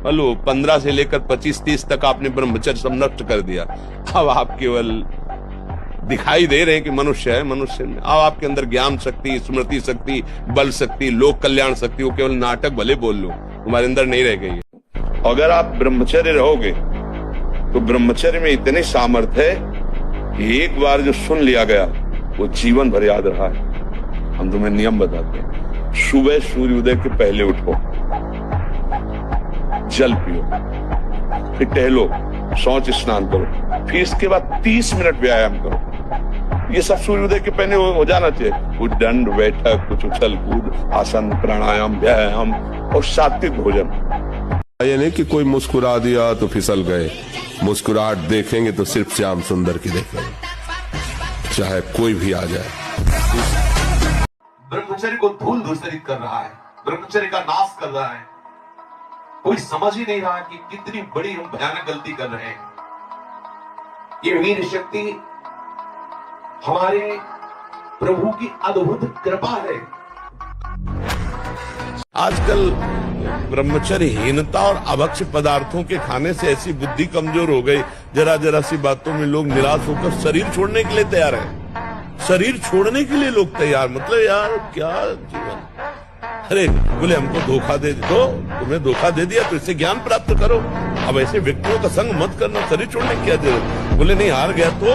लो 15 से लेकर 25-30 तक आपने ब्रह्मचर्य सब नष्ट कर दिया। अब आप केवल दिखाई दे रहे हैं कि मनुष्य है, मनुष्य में अब आपके अंदर ज्ञान शक्ति, स्मृति शक्ति, बल शक्ति, लोक कल्याण शक्ति, वो केवल नाटक भले बोल लो, तुम्हारे अंदर नहीं रह गई। अगर आप ब्रह्मचर्य रहोगे तो ब्रह्मचर्य में इतनी सामर्थ्य है कि एक बार जो सुन लिया गया वो जीवन भर याद रहा है। हम तुम्हें नियम बताते हैं, सुबह सूर्योदय के पहले उठो, जल पियो, फिर टहलो, शौच स्नान करो, फिर इसके बाद 30 मिनट व्यायाम करो। ये सब सूर्योदय के पहले हो जाना चाहिए। कुछ दंड बैठक, कुछ उछल कूद, आसन, प्राणायाम, व्यायाम और सात्विक भोजन। ये नहीं कि कोई मुस्कुरा दिया तो फिसल गए। मुस्कुराहट देखेंगे तो सिर्फ श्याम सुंदर की देखेंगे, चाहे कोई भी आ जाए। ब्रह्मचर्य को धूल धूसरित कर रहा है, ब्रह्मचर्य का नाश कर रहा है। कोई समझ ही नहीं रहा कि कितनी बड़ी हम भयानक गलती कर रहे हैं। ये वीर शक्ति हमारे प्रभु की अद्भुत कृपा है। आजकल ब्रह्मचर्यहीनता और अभक्ष्य पदार्थों के खाने से ऐसी बुद्धि कमजोर हो गई, जरा जरा सी बातों में लोग निराश होकर शरीर छोड़ने के लिए तैयार हैं। शरीर छोड़ने के लिए लोग तैयार, मतलब यार क्या जीवन। अरे बोले हमको धोखा दे दो, तुम्हें धोखा दे दिया तो इससे ज्ञान प्राप्त करो। अब ऐसे व्यक्तियों का संग मत करना, शरीर छोड़ने की क्या जरूरत। बोले नहीं, हार गया तो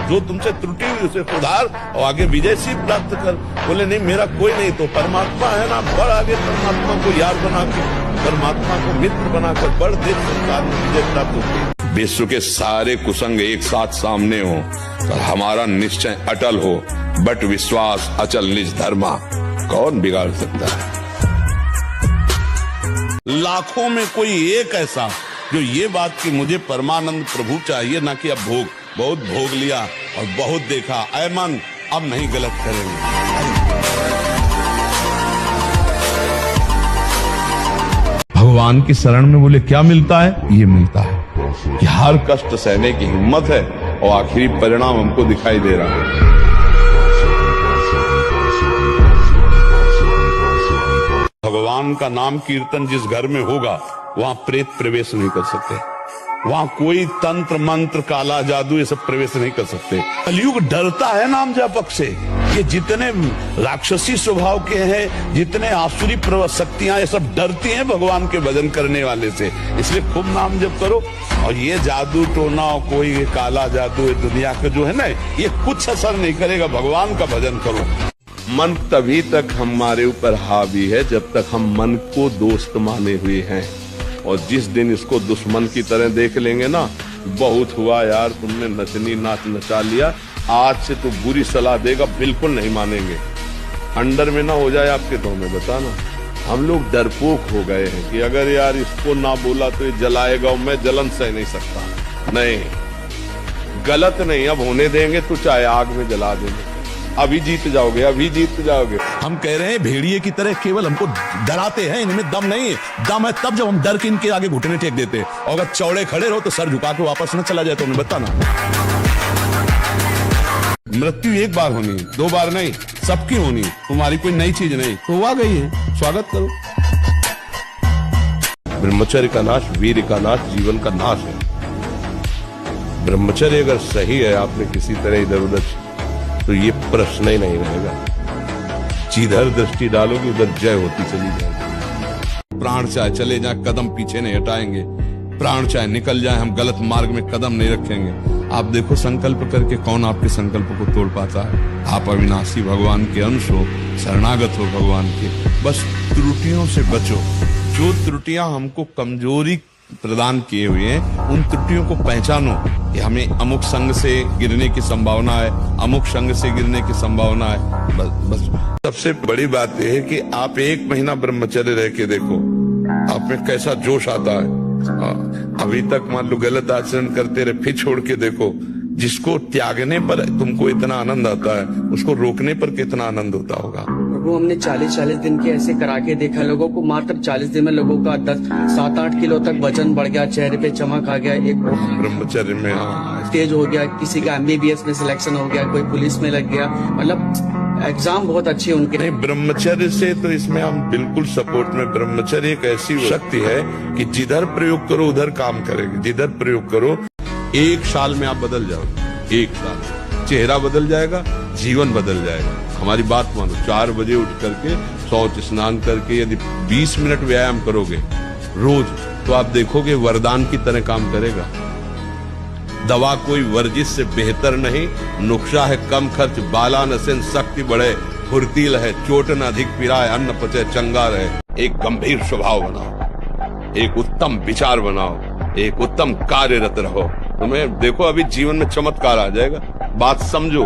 जो तुमसे त्रुटि हुई उसे सुधार और आगे विजय सिद्ध प्राप्त कर। बोले नहीं, मेरा कोई नहीं तो परमात्मा है ना, बढ़ आगे परमात्मा को यार बना के, परमात्मा को मित्र बनाकर बढ़, देश संसार में विजय प्राप्त होगी। विश्व के सारे कुसंग एक साथ सामने हो और हमारा निश्चय अटल हो, बट विश्वास अचल निज धर्मा, कौन बिगाड़ सकता है। लाखों में कोई एक ऐसा जो ये बात कि मुझे परमानंद प्रभु चाहिए, ना कि अब भोग, बहुत भोग लिया और बहुत देखा, ऐ मन अब नहीं गलत करेंगे। भगवान की शरण में बोले क्या मिलता है, ये मिलता है कि हर कष्ट सहने की हिम्मत है और आखिरी परिणाम हमको दिखाई दे रहा है। भगवान का नाम कीर्तन जिस घर में होगा वहां प्रेत प्रवेश नहीं कर सकते, वहां कोई तंत्र मंत्र काला जादू ये सब प्रवेश नहीं कर सकते। कलयुग डरता है नाम जापक से। ये जितने राक्षसी स्वभाव के हैं, जितने आसुरी शक्तियां, ये सब डरती हैं भगवान के भजन करने वाले से। इसलिए खूब नाम जप करो। और ये जादू टोना, कोई काला जादू ये दुनिया का जो है ना, ये कुछ असर नहीं करेगा। भगवान का भजन करो। मन तभी तक हमारे ऊपर हावी है जब तक हम मन को दोस्त माने हुए हैं, और जिस दिन इसको दुश्मन की तरह देख लेंगे ना, बहुत हुआ यार, तुमने नचनी नाच नचा लिया, आज से तो बुरी सलाह देगा, बिल्कुल नहीं मानेंगे। अंडर में ना हो जाए आपके तो हमें बताना। हम लोग डरपोक हो गए हैं कि अगर यार इसको ना बोला तो ये जलाएगा और मैं जलन सह नहीं सकता। नहीं, गलत नहीं, अब होने देंगे तो चाहे आग में जला देंगे। अभी जीत जाओगे, अभी जीत जाओगे। हम कह रहे हैं भेड़िए की तरह केवल हमको डराते हैं, इनमें दम नहीं है। दम है तब जब हम डर के इनके आगे घुटने टेक देते हैं, और अगर चौड़े खड़े रहो तो सर झुका के वापस न चला जाए तो हमें बताना। मृत्यु एक बार होनी, 2 बार नहीं, सबकी होनी, तुम्हारी कोई नई चीज नहीं, तो आ गई है, स्वागत करो। ब्रह्मचर्य का नाश वीर का नाश, जीवन का नाश है। ब्रह्मचर्य अगर सही है, आपने किसी तरह इधर उधर, तो ये प्रश्न ही नहीं रहेगा। जिधर दृष्टि डालोगे उधर जय होती चली जाएगी। प्राण चाहे चले जाए, कदम पीछे नहीं हटाएंगे। प्राण चाहे निकल जाए, हम गलत मार्ग में कदम नहीं रखेंगे। आप देखो, संकल्प करके कौन आपके संकल्प को तोड़ पाता है। आप अविनाशी भगवान के अंश हो, शरणागत हो भगवान के। बस त्रुटियों से बचो। जो त्रुटियां हमको कमजोरी प्रदान किए हुए हैं, उन त्रुटियों को पहचानो कि हमें अमुक संग से गिरने की संभावना है, अमुक संग से गिरने की संभावना है। बस सबसे बड़ी बात यह है कि आप 1 महीना ब्रह्मचर्य रह के देखो, आप में कैसा जोश आता है। अभी तक मान लो गलत आचरण करते रहे, फिर छोड़ के देखो। जिसको त्यागने पर तुमको इतना आनंद आता है, उसको रोकने पर कितना आनंद होता होगा। वो हमने 40-40 दिन के ऐसे करा के देखा लोगों को। मात्र 40 दिन में लोगों का 7-8 किलो तक वजन बढ़ गया, चेहरे पे चमक आ गया, एक ब्रह्मचर्य में तेज हो गया, किसी का MBBS में सिलेक्शन हो गया, कोई पुलिस में लग गया। मतलब एग्जाम बहुत अच्छी उनकी। नहीं, ब्रह्मचर्य से तो इसमें हम बिल्कुल सपोर्ट में। ब्रह्मचर्य एक ऐसी शक्ति है कि जिधर प्रयोग करो उधर काम करेगी। जिधर प्रयोग करो, 1 साल में आप बदल जाओगे। 1 साल चेहरा बदल जाएगा, जीवन बदल जाएगा। हमारी बात मानो, 4 बजे उठ करके शौच स्नान करके यदि 20 मिनट व्यायाम करोगे रोज, तो आप देखोगे वरदान की तरह काम करेगा। दवा कोई वर्जिश से बेहतर नहीं। नुस्खा है कम खर्च, बाला नसेन शक्ति बढ़े, फुर्तील है चोट न अधिक पिराए, अन्न पचे चंगा रहे। एक गंभीर स्वभाव बनाओ, एक उत्तम विचार बनाओ, एक उत्तम कार्यरत रहो। तुम्हें देखो अभी जीवन में चमत्कार आ जाएगा। बात समझो,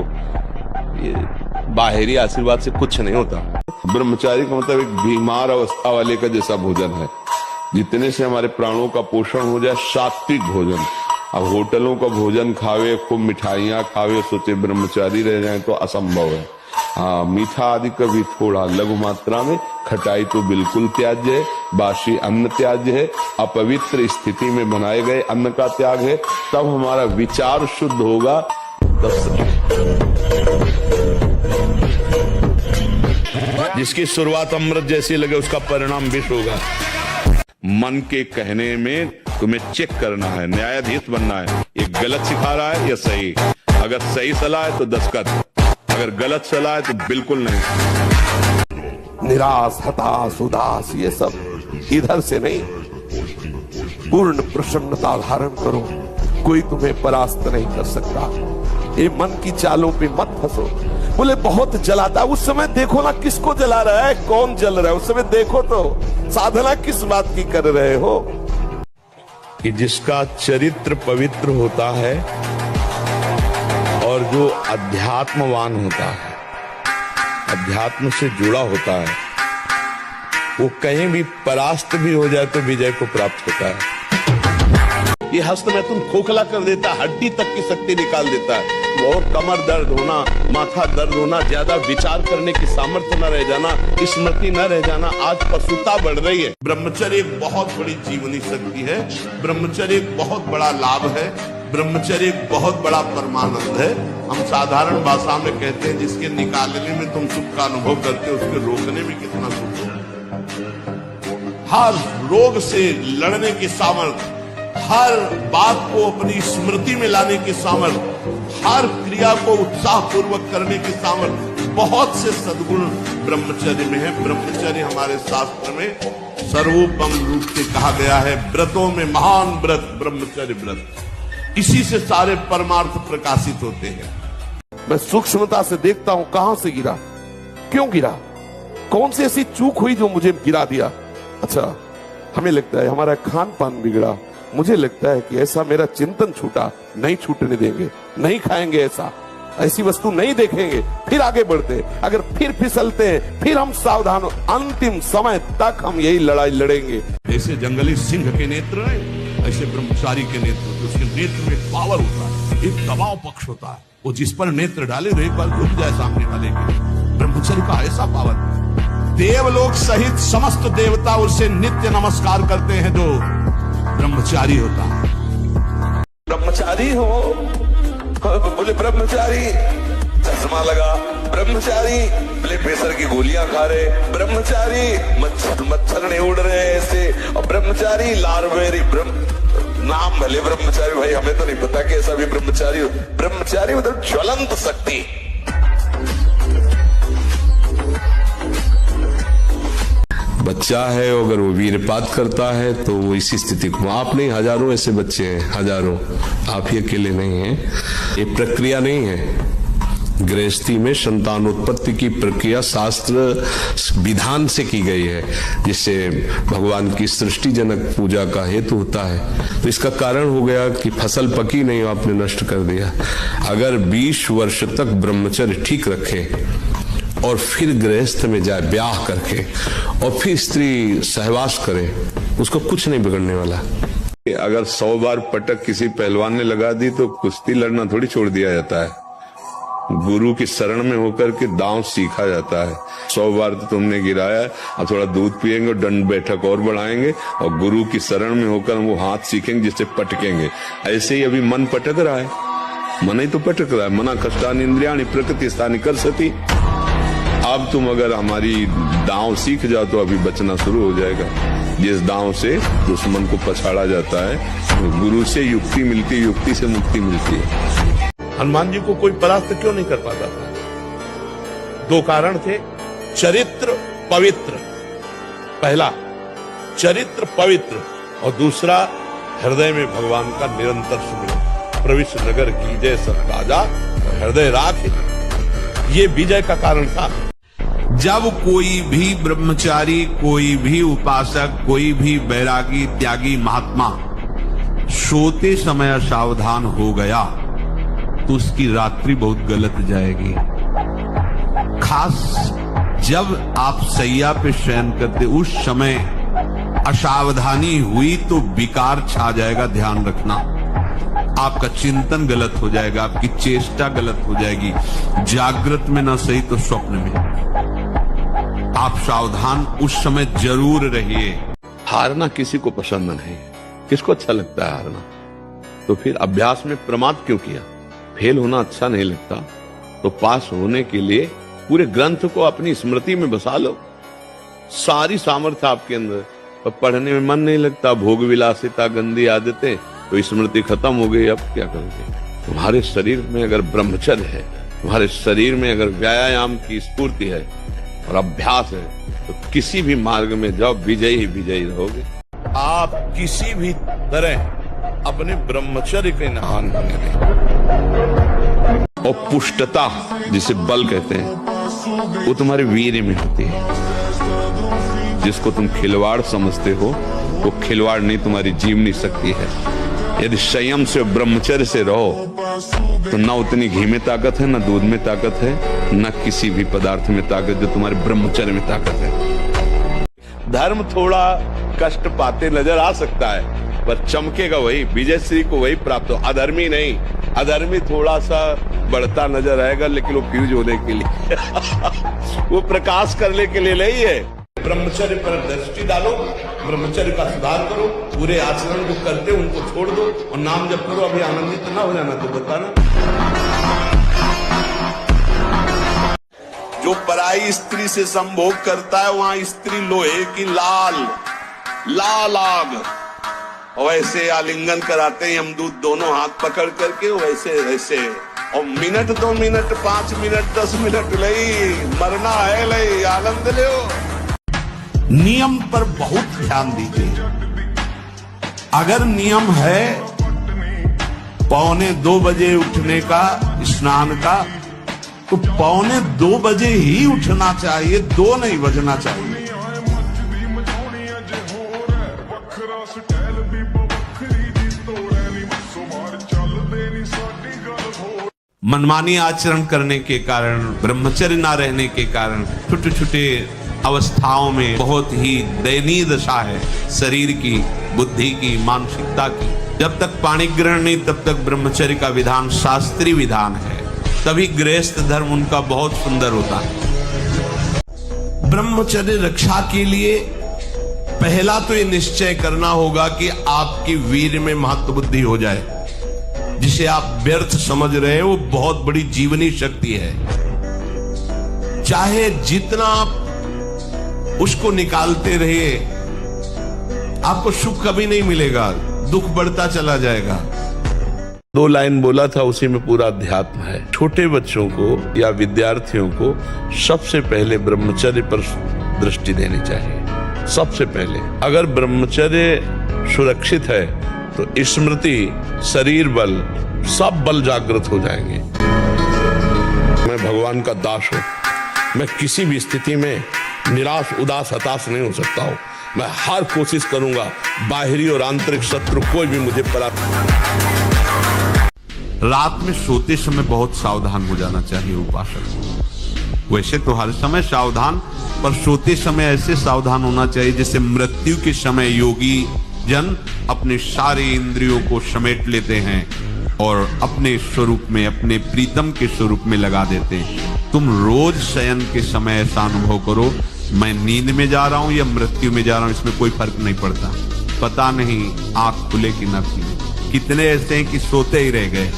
ये बाहरी आशीर्वाद से कुछ नहीं होता। ब्रह्मचारी का मतलब एक बीमार अवस्था वाले का जैसा भोजन है, जितने से हमारे प्राणों का पोषण हो जाए, सात्विक भोजन। अब होटलों का भोजन खावे, खूब मिठाइयाँ खावे, सोचे ब्रह्मचारी रह जाए तो असंभव है। हाँ, मीठा आदि कभी थोड़ा लघु मात्रा में, खटाई तो बिल्कुल त्याज्य है, बासी अन्न त्याज्य है, अपवित्र स्थिति में बनाए गए अन्न का त्याग है। तब हमारा विचार शुद्ध होगा, तब जिसकी शुरुआत अमृत जैसी लगे उसका परिणाम विष होगा। मन के कहने में तुम्हें चेक करना है, न्यायाधीश बनना है। ये गलत सिखा रहा है या सही? अगर सही सलाह है तो दस्तखत, अगर गलत सलाह है तो बिल्कुल नहीं। निराश, हताश, उदास, ये सब इधर से नहीं। पूर्ण प्रसन्नता धारण करो, कोई तुम्हें परास्त नहीं कर सकता। ये मन की चालों पे मत फंसो। बोले बहुत जलाता, उस समय देखो ना किसको जला रहा है, कौन जल रहा है, उस समय देखो तो। साधना किस बात की कर रहे हो? कि जिसका चरित्र पवित्र होता है और जो अध्यात्मवान होता है, अध्यात्म से जुड़ा होता है, वो कहीं भी परास्त भी हो जाए तो विजय को प्राप्त होता है। ये हस्त में तुम खोखला कर देता है, हड्डी तक की शक्ति निकाल देता है। बहुत कमर दर्द होना, माथा दर्द होना, ज्यादा विचार करने की सामर्थ्य न रह जाना, स्मृति न रह जाना, आज पशुता बढ़ रही है। ब्रह्मचर्य एक बहुत बड़ी जीवनी शक्ति है। ब्रह्मचर्य एक बहुत बड़ा लाभ है। ब्रह्मचर्य एक बहुत बड़ा परमानंद है। हम साधारण भाषा में कहते हैं, जिसके निकालने में तुम सुख का अनुभव करते हो, उसके रोकने में कितना सुख हो। हर रोग से लड़ने की सामर्थ्य, हर बात को अपनी स्मृति में लाने की सामर्थ्य, हर क्रिया को उत्साह पूर्वक करने की सामर्थ्य, बहुत से सद्गुण ब्रह्मचर्य में है। ब्रह्मचर्य हमारे शास्त्र में सर्वोपम रूप से कहा गया है। व्रतों में महान व्रत ब्रह्मचर्य व्रत। इसी से सारे परमार्थ प्रकाशित होते हैं। मैं सूक्ष्मता से देखता हूं, कहां से गिरा, क्यों गिरा, कौन सी ऐसी चूक हुई जो मुझे गिरा दिया। अच्छा, हमें लगता है हमारा खान पान बिगड़ा, मुझे लगता है कि ऐसा मेरा चिंतन छूटा, नहीं छूटने देंगे, नहीं खाएंगे, ऐसा ऐसी वस्तु नहीं देखेंगे, फिर आगे बढ़ते। अगर फिर फिसलते हैं, फिर हम सावधान हो, अंतिम समय तक हम यही लड़ाई लड़ेंगे। ऐसे जंगली सिंह के नेत्र है, ऐसे ब्रह्मचारी के नेत्र, उसके नेत्र में पावर होता है, एक दबाव पक्ष होता है। वो जिस पर नेत्र डाले तो एक बार रुक जाए सामने वाले के। ब्रह्मचर्य का ऐसा पावर, देवलोक सहित समस्त देवता उसे नित्य नमस्कार करते हैं जो ब्रह्मचारी होता है। ब्रह्मचारी हो, बोले ब्रह्मचारी चश्मा लगा, ब्रह्मचारी बोले प्रेशर की गोलियां खा रहे, ब्रह्मचारी मच्छर नहीं उड़ रहे ऐसे, और ब्रह्मचारी लारवेरी नाम भले ब्रह्मचारी, भाई हमें तो नहीं पता कि ऐसा भी ब्रह्मचारी हो। ब्रह्मचारी मतलब ज्वलंत शक्ति। बच्चा है, अगर वो वीरपात करता है तो वो इसी स्थिति को, आप नहीं, हजारों ऐसे बच्चे हैं, हजारों, आप ही अकेले नहीं हैं। ये प्रक्रिया नहीं है। गृहस्थी में संतानोत्पत्ति की प्रक्रिया शास्त्र विधान से की गई है, जिससे भगवान की सृष्टिजनक पूजा का हेतु होता है। तो इसका कारण हो गया कि फसल पकी नहीं, आपने नष्ट कर दिया। अगर 20 वर्ष तक ब्रह्मचर्य ठीक रखे और फिर गृहस्थ में जाए ब्याह करके, और फिर स्त्री सहवास करे, उसको कुछ नहीं बिगड़ने वाला। अगर 100 बार पटक किसी पहलवान ने लगा दी तो कुश्ती लड़ना थोड़ी छोड़ दिया जाता है। गुरु की शरण में होकर के दांव सीखा जाता है। 100 बार तो तुमने गिराया, अब थोड़ा दूध पिएंगे और दंड बैठक और बढ़ाएंगे, और गुरु की शरण में होकर वो हाथ सीखेंगे जिससे पटकेंगे। ऐसे ही अभी मन पटक रहा है, मन ही तो पटक रहा है। मना कष्टानि इंद्रियाणि प्रकृति स्थानि कर्षति। अब तुम अगर हमारी दांव सीख जाओ तो अभी बचना शुरू हो जाएगा। जिस दांव से दुश्मन को पछाड़ा जाता है, गुरु से युक्ति मिलती, युक्ति से मुक्ति मिलती है। हनुमान जी को कोई परास्त क्यों नहीं कर पाता था? दो कारण थे। चरित्र पवित्र, पहला चरित्र पवित्र, और दूसरा हृदय में भगवान का निरंतर सुमिरन। प्रविष्ट नगर की जय सब राजा हृदय राखे, ये विजय का कारण था। जब कोई भी ब्रह्मचारी, कोई भी उपासक, कोई भी बैरागी, त्यागी महात्मा सोते समय असावधान हो गया तो उसकी रात्रि बहुत गलत जाएगी। खास जब आप सैया पे शयन करते उस समय असावधानी हुई तो विकार छा जाएगा, ध्यान रखना। आपका चिंतन गलत हो जाएगा, आपकी चेष्टा गलत हो जाएगी, जागृत में न सही तो स्वप्न में। आप सावधान उस समय जरूर रहिए। हारना किसी को पसंद नहीं, किसको अच्छा लगता है हारना? तो फिर अभ्यास में प्रमाद क्यों किया? फेल होना अच्छा नहीं लगता तो पास होने के लिए पूरे ग्रंथ को अपनी स्मृति में बसा लो। सारी सामर्थ्य आपके अंदर, पर पढ़ने में मन नहीं लगता, भोग विलासिता, गंदी आदतें, तो स्मृति खत्म हो गई। अब क्या करोगे? तुम्हारे शरीर में अगर ब्रह्मचर्य है, तुम्हारे शरीर में अगर व्यायाम की स्फूर्ति है और अभ्यास है, तो किसी भी मार्ग में जाओ, विजयी ही विजयी रहोगे। आप किसी भी तरह अपने ब्रह्मचर्य के नाम बने रहें। और पुष्टता जिसे बल कहते हैं, वो तुम्हारे वीर्य में होती है। जिसको तुम खिलवाड़ समझते हो, वो खिलवाड़ नहीं, तुम्हारी जीवनी शक्ति है। यदि संयम से, ब्रह्मचर्य से रहो तो न उतनी घी में ताकत है, न दूध में ताकत है, न किसी भी पदार्थ में ताकत जो तुम्हारे ब्रह्मचर्य में ताकत है। धर्म थोड़ा कष्ट पाते नजर आ सकता है, पर चमकेगा वही, विजय श्री को वही प्राप्त हो, अधर्मी नहीं। अधर्मी थोड़ा सा बढ़ता नजर आएगा, लेकिन वो फ्यूज होने के लिए वो प्रकाश करने के लिए नहीं है। ब्रह्मचर्य पर दृष्टि डालो, ब्रह्मचर्य का सुधार करो, पूरे आचरण जो करते उनको छोड़ दो और नाम जप करो। अभी आनंदित ना हो जाना तो बताना। जो पराई स्त्री से संभोग करता है, वहां स्त्री लोहे की लाल आग, वैसे आलिंगन कराते हैं यमदूत दोनों हाथ पकड़ करके, वैसे और मिनट 2 मिनट 5 मिनट 10 मिनट लई मरना है, लई आनंद लो। नियम पर बहुत ध्यान दीजिए। अगर नियम है 1:45 बजे उठने का, स्नान का, तो 1:45 बजे ही उठना चाहिए, 2 नहीं बजना चाहिए। मनमानी आचरण करने के कारण, ब्रह्मचर्य ना रहने के कारण छोटे छोटे अवस्थाओं में बहुत ही दयनीय दशा है शरीर की, बुद्धि की, मानसिकता की। जब तक पाणी ग्रहण नहीं, तब तक ब्रह्मचर्य का विधान शास्त्रीय विधान है, तभी गृहस्थ धर्म उनका बहुत सुंदर होता है। ब्रह्मचर्य रक्षा के लिए पहला तो ये निश्चय करना होगा कि आपकी वीर में महत्व बुद्धि हो जाए। जिसे आप व्यर्थ समझ रहे हैं वो बहुत बड़ी जीवनी शक्ति है। चाहे जितना आप उसको निकालते रहिए, आपको सुख कभी नहीं मिलेगा, दुख बढ़ता चला जाएगा। 2 लाइन बोला था, उसी में पूरा अध्यात्म है। छोटे बच्चों को या विद्यार्थियों को सबसे पहले ब्रह्मचर्य पर दृष्टि देनी चाहिए। सबसे पहले अगर ब्रह्मचर्य सुरक्षित है तो स्मृति, शरीर बल, सब बल जागृत हो जाएंगे। मैं भगवान का दास हूं, मैं किसी भी स्थिति में निराश, उदास, हताश नहीं हो सकता हूं। मैं हर कोशिश करूंगा, बाहरी और आंतरिक शत्रु कोई भी मुझे परास्त। रात में सोते समय बहुत सावधान हो जाना चाहिए उपासक को। वैसे तो हर समय सावधान, पर सोते समय ऐसे सावधान होना चाहिए जैसे मृत्यु के समय योगी जन अपने सारे इंद्रियों को समेट लेते हैं और अपने स्वरूप में, अपने प्रीतम के स्वरूप में लगा देते हैं। तुम रोज शयन के समय ऐसा अनुभव करो, मैं नींद में जा रहा हूं या मृत्यु में जा रहा हूं, इसमें कोई फर्क नहीं पड़ता। पता नहीं आंख खुले कि न खुले। कितने ऐसे हैं कि सोते ही रह गए।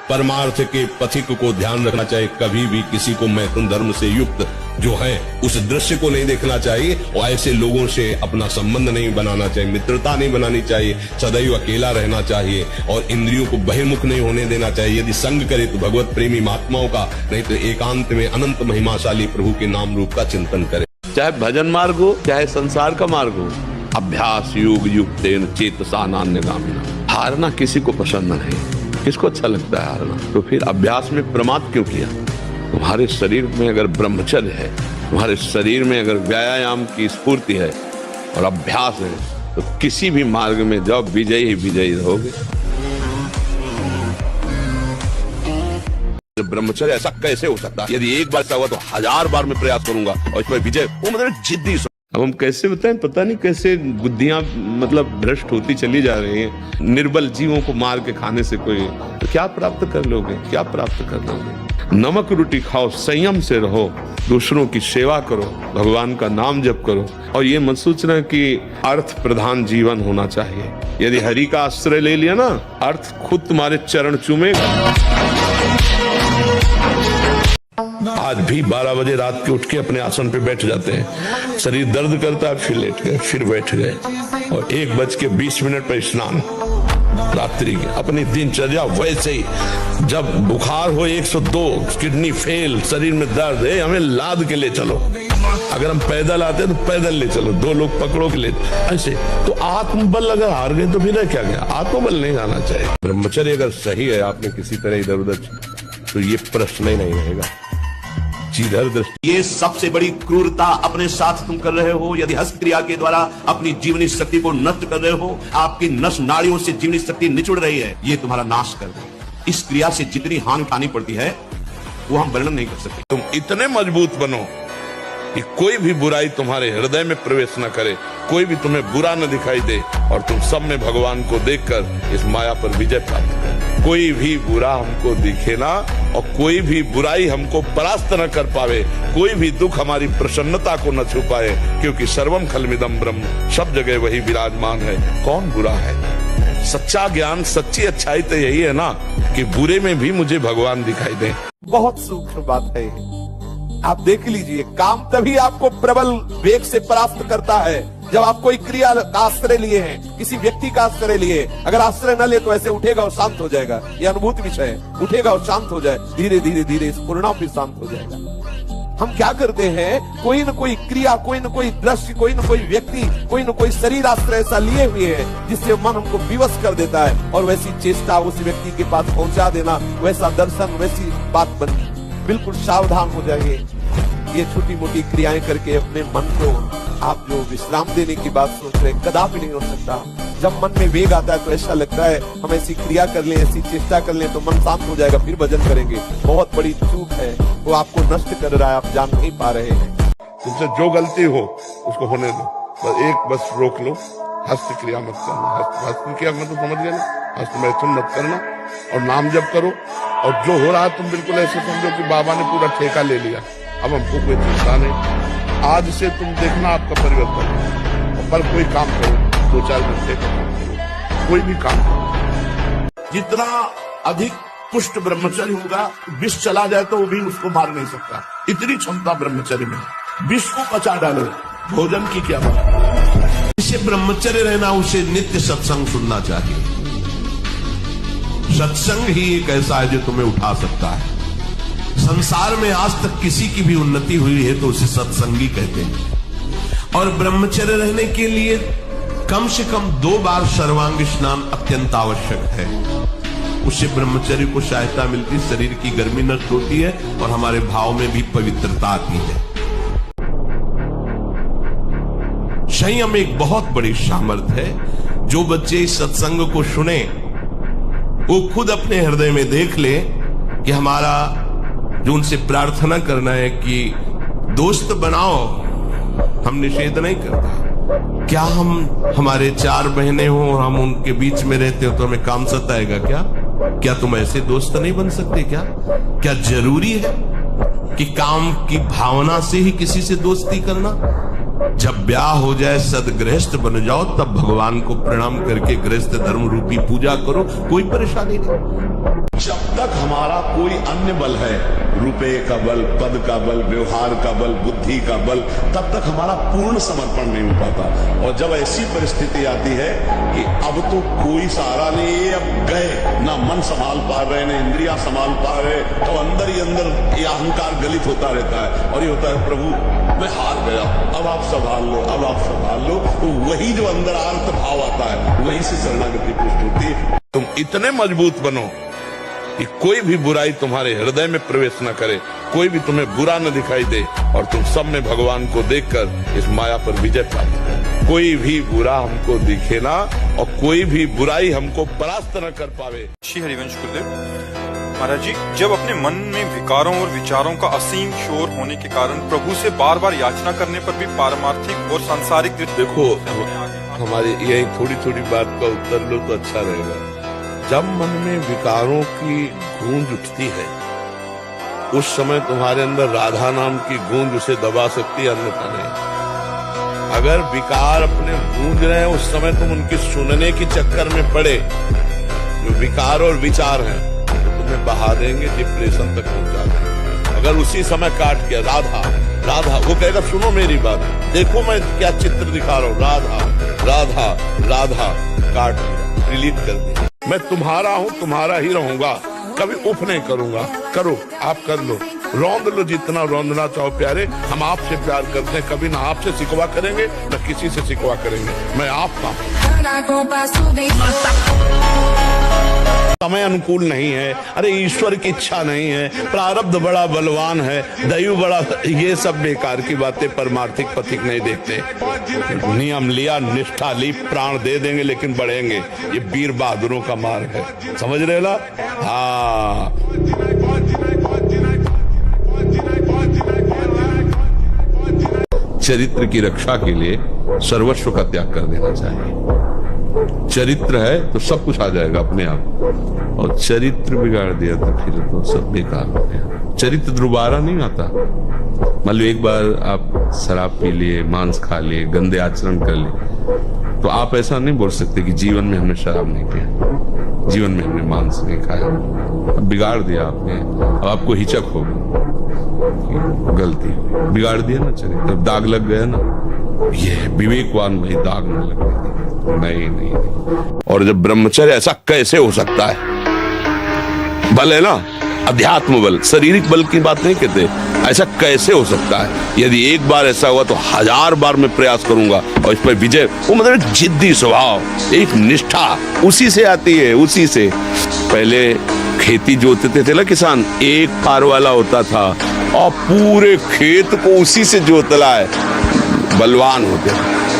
परमार्थ के पथिक को ध्यान रखना चाहिए। कभी भी किसी को मैथुन धर्म से युक्त जो है उस दृश्य को नहीं देखना चाहिए और ऐसे लोगों से अपना संबंध नहीं बनाना चाहिए, मित्रता नहीं बनानी चाहिए, सदैव अकेला रहना चाहिए और इंद्रियों को बहिर्मुख नहीं होने देना चाहिए। यदि संग करे तो भगवत प्रेमी महात्माओं का, नहीं तो एकांत में अनंत महिमाशाली प्रभु के नाम रूप का चिंतन करे। चाहे भजन मार्ग हो चाहे संसार का मार्ग हो, अभ्यास योग युक्तेन चेतसा नान्यगामिना। हारना किसी को पसंद नहीं, किसको अच्छा लगता है हारना? तो फिर अभ्यास में प्रमाद क्यों किया? तुम्हारे शरीर में अगर ब्रह्मचर्य है, तुम्हारे शरीर में अगर व्यायाम की स्फूर्ति है और अभ्यास है, तो किसी भी मार्ग में जाओ, विजयी ही विजयी रहोगे। ब्रह्मचर्य ऐसा कैसे हो सकता है? यदि एक बार ऐसा हुआ तो 1000 बार मैं प्रयास करूंगा और इसमें विजय, वो मतलब जिद्दी। अब हम कैसे बताएं, पता नहीं कैसे बुद्धियां मतलब भ्रष्ट होती चली जा रही हैं। निर्बल जीवों को मार के खाने से कोई तो क्या प्राप्त कर लोगे? क्या प्राप्त कर लोगे? नमक रोटी खाओ, संयम से रहो, दूसरों की सेवा करो, भगवान का नाम जप करो और ये मत सोचना कि अर्थ प्रधान जीवन होना चाहिए। यदि हरि का आश्रय ले लिया ना, अर्थ खुद तुम्हारे चरण चूमेगा। आज भी 12 बजे रात के उठ के अपने आसन पे बैठ जाते हैं, शरीर दर्द करता है, फिर लेट गए, फिर बैठ गए और 1:20 पर स्नान रात्रि की। अपनी दिनचर्या वैसे ही, जब बुखार हो 102, किडनी फेल, शरीर में दर्द है, हमें लाद के ले चलो। अगर हम पैदल आते हैं तो पैदल ले चलो, 2 लोग पकड़ो के ले, ऐसे। तो आत्मबल अगर हार गए तो फिर क्या गया? आत्मबल नहीं आना चाहिए। ब्रह्मचर्य अगर सही है, आपने किसी तरह इधर उधर, तो ये प्रश्न ही नहीं रहेगा। जिधर दृष्टि, ये सबसे बड़ी क्रूरता अपने साथ तुम कर रहे हो। यदि हस्त क्रिया के द्वारा अपनी जीवनी शक्ति को नष्ट कर रहे हो, आपकी नस नाड़ियों से जीवनी शक्ति निचुड़ रही है, ये तुम्हारा नाश कर दे। इस क्रिया से जितनी हानि उठानी पड़ती है वो हम वर्णन नहीं कर सकते। तुम इतने मजबूत बनो कि कोई भी बुराई तुम्हारे हृदय में प्रवेश न करे, कोई भी तुम्हें बुरा न दिखाई दे और तुम सब में भगवान को देखकर इस माया पर विजय प्राप्त करो। कोई भी बुरा हमको दिखे ना और कोई भी बुराई हमको परास्त न कर पावे, कोई भी दुख हमारी प्रसन्नता को न छुपाए, क्योंकि सर्वम खलमिदम ब्रह्म, सब जगह वही विराजमान है। कौन बुरा है? सच्चा ज्ञान, सच्ची अच्छाई तो यही है ना कि बुरे में भी मुझे भगवान दिखाई दे। बहुत सूक्ष्म बात है। आप देख लीजिए, काम तभी आपको प्रबल वेग से परास्त करता है जब आप कोई क्रिया का आश्रय लिए हैं, किसी व्यक्ति का आश्रय लिए। अगर आश्रय न ले तो ऐसे उठेगा और शांत हो जाएगा। यह अनुभूति विषय है। उठेगा और शांत हो जाए, धीरे धीरे धीरे इस पूर्णा फिर शांत हो जाएगा। हम क्या करते हैं, कोई न कोई क्रिया, कोई न कोई दृश्य, कोई न कोई व्यक्ति, कोई न कोई शरीर आश्रय ऐसा लिए हुए है जिससे मन हमको विवश कर देता है और वैसी चेष्टा उस व्यक्ति के पास पहुंचा देना, वैसा दर्शन, वैसी बात बनती। बिल्कुल सावधान हो जाइए। ये छोटी मोटी क्रियाएं करके अपने मन को आप जो विश्राम देने की बात सोच रहे, कदापि नहीं हो सकता। जब मन में वेग आता है तो ऐसा लगता है हम ऐसी क्रिया कर लें, ऐसी चेष्टा कर लें तो मन शांत हो जाएगा, फिर भजन करेंगे। बहुत बड़ी चूक है, वो आपको नष्ट कर रहा है, आप जान नहीं पा रहे हैं। तुमसे जो गलती हो उसको होने दो, बस रोक लो, हस्त क्रिया मत करना। हस्त क्रिया मतलब समझ गए ना, हस्त मैथुन मत करना और नाम जप करो। और जो हो रहा है तुम बिल्कुल ऐसे समझो कि बाबा ने पूरा ठेका ले लिया, अब हमको कोई चिंता नहीं। आज से तुम देखना आपका परिवर्तन। और पर कोई काम करो, 2-4 घंटे का काम करो, कोई भी काम करो। जितना अधिक पुष्ट ब्रह्मचर्य होगा, विष चला जाए तो वो भी उसको मार नहीं सकता। इतनी क्षमता ब्रह्मचर्य में। विष को पचा डालो, भोजन की क्या बात। इसे ब्रह्मचर्य रहना, उसे नित्य सत्संग सुनना चाहिए। सत्संग ही एक ऐसा है जो तुम्हें उठा सकता है। संसार में आज तक किसी की भी उन्नति हुई है तो उसे सत्संगी कहते हैं। और ब्रह्मचर्य रहने के लिए कम से कम 2 बार सर्वांग स्नान अत्यंत आवश्यक है। उससे ब्रह्मचर्य को सहायता मिलती, शरीर की गर्मी नष्ट होती है और हमारे भाव में भी पवित्रता आती है। संयम एक बहुत बड़ी सामर्थ्य है। जो बच्चे इस सत्संग को सुने वो खुद अपने हृदय में देख ले कि हमारा जो उनसे प्रार्थना करना है कि दोस्त बनाओ, हम निषेध नहीं करते। क्या हम हमारे 4 बहनें हो और हम उनके बीच में रहते हो तो हमें काम सताएगा क्या? क्या तुम ऐसे दोस्त नहीं बन सकते क्या? क्या जरूरी है कि काम की भावना से ही किसी से दोस्ती करना? जब ब्याह हो जाए सदगृहस्थ बन जाओ, तब भगवान को प्रणाम करके गृहस्थ धर्म रूपी पूजा करो, कोई परेशानी नहीं। जब तक हमारा कोई अन्य बल है, रुपए का बल, पद का बल, व्यवहार का बल, बुद्धि का बल, तब तक हमारा पूर्ण समर्पण नहीं हो पाता। और जब ऐसी परिस्थिति आती है कि अब तो कोई सहारा नहीं है, अब गए, ना मन संभाल पा रहे, ना इंद्रियां संभाल पा रहे, तो अंदर ही अंदर ये अहंकार गलित होता रहता है और ये होता है, प्रभु मैं हार गया, अब आप संभाल लो, अब आप संभाल लो। तो वही जो अंदर आर्त भाव आता है, वहीं से शरणागति पुष्ट होती है। तुम इतने मजबूत बनो कि कोई भी बुराई तुम्हारे हृदय में प्रवेश न करे, कोई भी तुम्हें बुरा न दिखाई दे, और तुम सब में भगवान को देखकर इस माया पर विजय प्राप्त करो। कोई भी बुरा हमको दिखे ना, और कोई भी बुराई हमको परास्त न कर पावे। श्री हरिवंश गुरुदेव महाराज जी, जब अपने मन में विकारों और विचारों का असीम शोर होने के कारण प्रभु से बार बार याचना करने पर भी पारमार्थिक और सांसारिक देखो, हमारी यही थोड़ी थोड़ी बात का उत्तर लो तो अच्छा रहेगा। जब मन में विकारों की गूंज उठती है, उस समय तुम्हारे अंदर राधा नाम की गूंज उसे दबा सकती है, अन्यथा नहीं। अगर विकार अपने गूंज रहे हैं, उस समय तुम उनकी सुनने की चक्कर में पड़े, जो विकार और विचार हैं, तो तुम्हें बहा देंगे, डिप्रेशन तक पहुंचा देंगे। अगर उसी समय काट के राधा राधा, वो कहेगा सुनो मेरी बात, देखो मैं क्या चित्र दिखा रहा हूँ, राधा राधा राधा, काट दिया, डिलीट कर दिया। मैं तुम्हारा हूं, तुम्हारा ही रहूंगा, कभी उफ नहीं करूंगा। करो, आप कर लो, रौंद लो जितना रौंदना चाहो प्यारे, हम आपसे प्यार करते हैं, कभी ना आपसे सिकवा करेंगे न किसी से सिकवा करेंगे। मैं आपका समय अनुकूल नहीं है, अरे ईश्वर की इच्छा नहीं है, प्रारब्ध बड़ा बलवान है, दैव बड़ा, ये सब बेकार की बातें परमार्थिक पथिक नहीं देखते। नियम लिया, निष्ठा ली, प्राण दे देंगे लेकिन बढ़ेंगे। ये वीर बहादुरों का मार्ग है, समझ रहे ना? हाँ, चरित्र की रक्षा के लिए सर्वस्व का त्याग कर देना चाहिए। चरित्र है तो सब कुछ आ जाएगा अपने आप, और चरित्र बिगाड़ दिया तो फिर तो सब बेकार हो गया। चरित्र दोबारा नहीं आता। मान लो एक बार आप शराब पी लिए, मांस खा लिए, गंदे आचरण कर लिए, तो आप ऐसा नहीं बोल सकते कि जीवन में हमने शराब नहीं पिया, जीवन में हमने मांस नहीं खाया। अब बिगाड़ दिया आपने, अब आपको हिचक होगी, गलती बिगाड़ दिया ना चरित्र, दाग लग गया ना। ये विवेकवान भाई दाग न लगने देंगे, नहीं। और जब ब्रह्मचर्य, ऐसा कैसे हो सकता है? बल है ना, अध्यात्म बल, शारीरिक बल की बात नहीं कहते, ऐसा कैसे हो सकता है? यदि एक बार ऐसा हुआ तो 1000 बार मैं प्रयास करूंगा और इस पर विजय। वो मतलब जिद्दी स्वभाव, एक निष्ठा उसी से आती है, उसी से। पहले खेती जोतते थे ना किसान, एक फार वाला होता था और पूरे खेत को उसी से जोतला है, बलवान होते।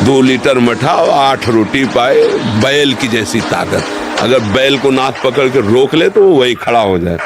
2 लीटर मठा और 8 रोटी पाए, बैल की जैसी ताकत। अगर बैल को नाक पकड़ के रोक ले तो वो वही खड़ा हो जाए।